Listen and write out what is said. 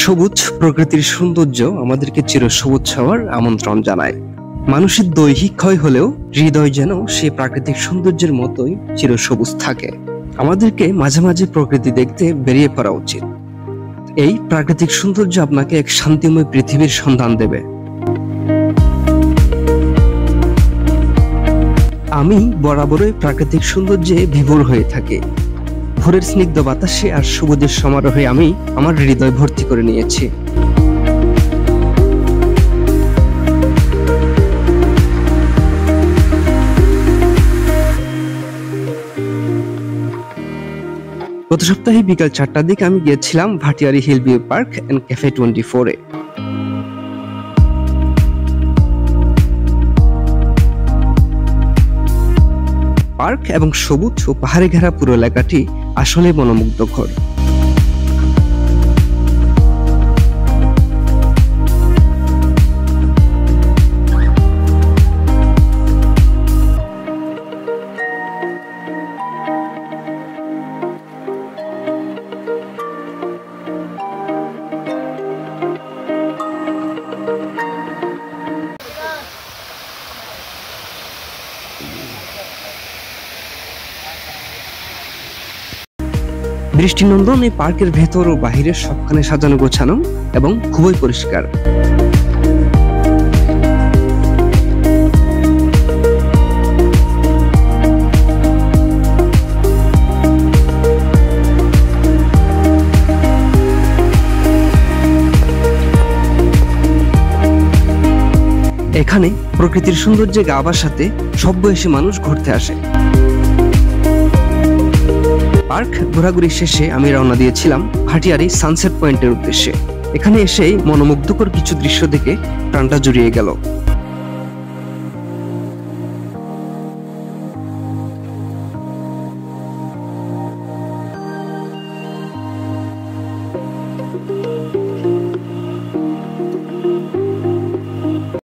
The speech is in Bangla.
সবুজ প্রকৃতির সৌন্দর্য আমাদেরকে চিরসবুজ হওয়ার আমন্ত্রণ জানায়। মানুষের দৈহিক ক্ষয় হলেও হৃদয় যেন সে প্রাকৃতিক সৌন্দর্যের মতোই চিরসবুজ থাকে। আমাদেরকে মাঝে মাঝে প্রকৃতি দেখতে বেরিয়ে পড়া উচিত। এই প্রাকৃতিক সৌন্দর্য আপনাকে এক শান্তিময় পৃথিবীর সন্ধান দেবে। আমি বরাবরই প্রাকৃতিক সৌন্দর্যে বিভোর হয়ে থাকি। ভোরের স্নিগ্ধ বাতাসে আর সবুজের সমারোহে আমি আমার হৃদয় ভর্তি করে নিয়েছি। গত সপ্তাহে বিকাল 4টার দিকে আমি গিয়েছিলাম Bhatiyari hill view park and cafe 24-এ। পার্ক এবং সবুজ ও পাহাড়ে ঘেরা পুরো এলাকাটি আসলে মনোমুগ্ধকর। দৃষ্টিনন্দন এই পার্কের ভেতর ও বাহিরের সবখানে সাজানো গোছানো এবং খুবই পরিষ্কার। এখানে প্রকৃতির সৌন্দর্যে গা ভাসাতে সব বয়সী মানুষ ঘুরতে আসে। পার্ক ঘোরাঘুরি শেষে আমি রওনা দিয়েছিলাম ভাটিয়ারি সানসেট পয়েন্টের উদ্দেশ্যে। এখানে এসেই মনোমুগ্ধকর কিছু দৃশ্য দেখে প্রাণটা জুড়িয়ে গেল।